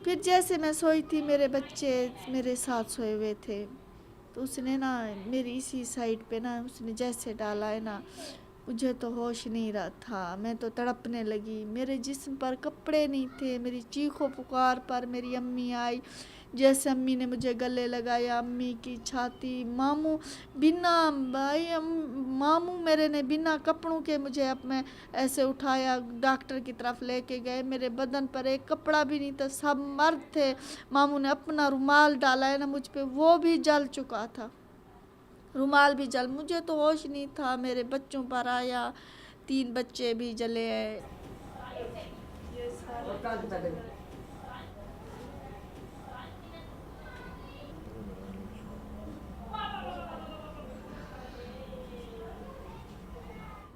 फिर जैसे मैं सोई थी, मेरे बच्चे मेरे साथ सोए हुए थे, तो उसने ना मेरी इसी साइड पे ना उसने जैसे डाला है ना, मुझे तो होश नहीं रहा था, मैं तो तड़पने लगी, मेरे जिस्म पर कपड़े नहीं थे। मेरी चीखों पुकार पर मेरी अम्मी आई, जैसे अम्मी ने मुझे गले लगाया, अम्मी की छाती, मामू बिना भाई मामू मेरे ने बिना कपड़ों के मुझे अब मैं ऐसे उठाया, डॉक्टर की तरफ लेके गए। मेरे बदन पर एक कपड़ा भी नहीं था, सब मर्द थे। मामू ने अपना रुमाल डाला है ना मुझ पे, वो भी जल चुका था, रुमाल भी जल, मुझे तो होश नहीं था। मेरे बच्चों पर आया, 3 बच्चे भी जले हैं।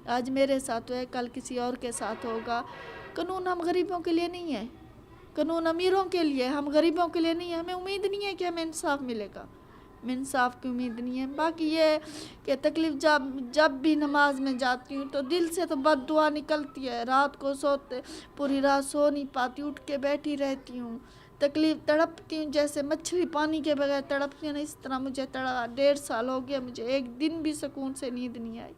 आज मेरे साथ हुआ है, कल किसी और के साथ होगा। कानून हम गरीबों के लिए नहीं है, कानून अमीरों के लिए, हम गरीबों के लिए नहीं है। हमें उम्मीद नहीं है कि हमें इंसाफ मिलेगा, हमें इंसाफ की उम्मीद नहीं है। बाकी ये कि तकलीफ़ जब भी नमाज में जाती हूँ तो दिल से तो बद्दुआ निकलती है, रात को सोते पूरी रात सो नहीं पाती, उठ के बैठी रहती हूँ, तकलीफ़ तड़पती हूँ, जैसे मछली पानी के बगैर तड़पती है ना, इस तरह मुझे 1.5 साल हो गया, मुझे एक दिन भी सुकून से नींद नहीं आई।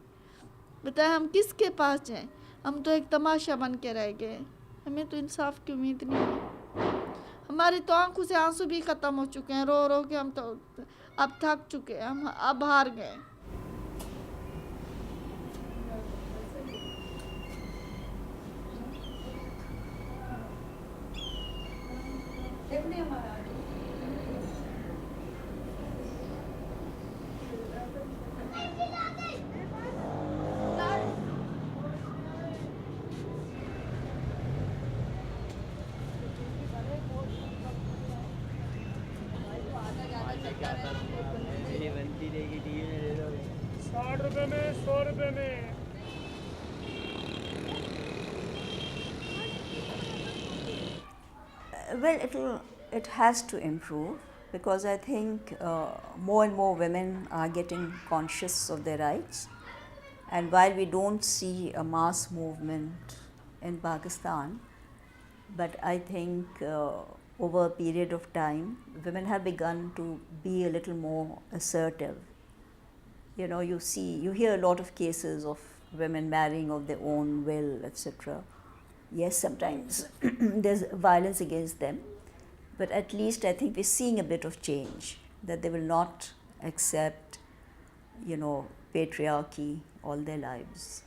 बताए हम किसके पास जाएं, हम तो एक तमाशा बन के रह गए। हमें तो इंसाफ की उम्मीद नहीं है। हमारी तो आंखों से आंसू भी ख़त्म हो चुके हैं, रो रो के हम तो अब थक चुके हैं, हम अब हार गए। बनती रहेगी टीवी में, दे दो 60 रुपए में, 100 रुपए में। Well, it has to improve because I think more and more women are getting conscious of their rights. And while we don't see a mass movement in Pakistan, but I think over a period of time, women have begun to be a little more assertive. You know, you hear a lot of cases of women marrying of their own will, etc. Yes, sometimes there's violence against them, but at least I think we're seeing a bit of change, that they will not accept, you know, patriarchy all their lives.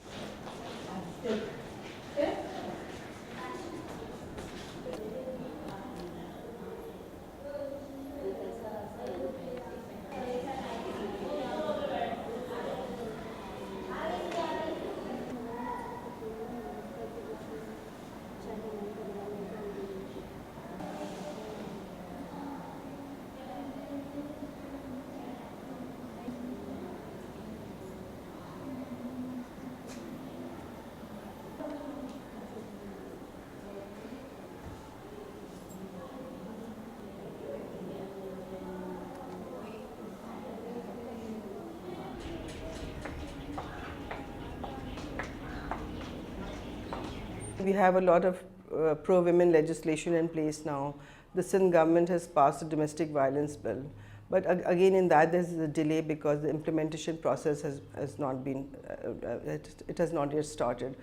We have a lot of pro-women legislation in place now. The Sindh government has passed a domestic violence bill. But again, in that there's a delay because the implementation process has not been, it has not yet started.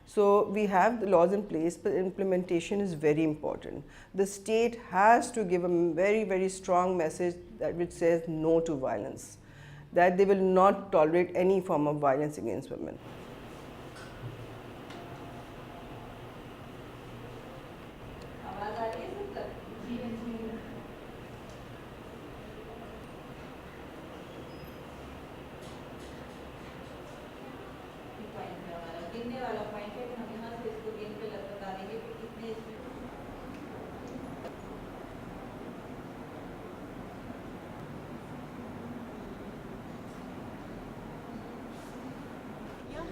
So we have the laws in place, but implementation is very important. The state has to give a very, very strong message that which says no to violence, that they will not tolerate any form of violence against women.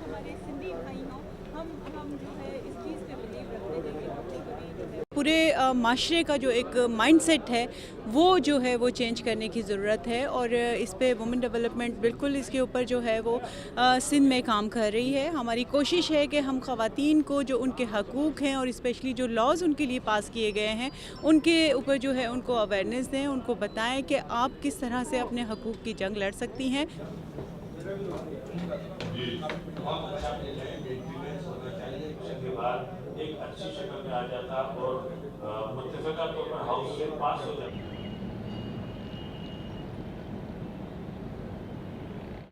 हमारे सिंधी भाई हों, हम जो है इस चीज़ पे believe रखते हैं कि कभी कभी जो है पूरे माशरे का जो एक माइंडसेट है वो जो है वो चेंज करने की ज़रूरत है। और इस पे वुमेन डेवलपमेंट बिल्कुल इसके ऊपर जो है वो सिंध में काम कर रही है। हमारी कोशिश है कि हम ख़वातीन को जो उनके हकूक़ हैं और स्पेशली जो लॉज़ उनके लिए पास किए गए हैं उनके ऊपर जो है उनको अवेयरनेस दें, उनको बताएं कि आप किस तरह से अपने हकूक़ की जंग लड़ सकती हैं। एक अच्छी शक्ल में आ जाता और मुत्तफ़िका तौर पर हाउस से पास हो जाता।